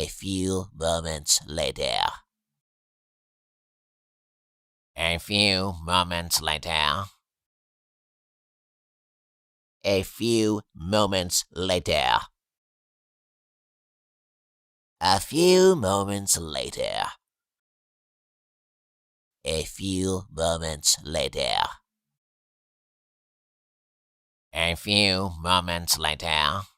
A few moments later. A few moments later. A few moments later. A few moments later. A few moments later. A few moments later.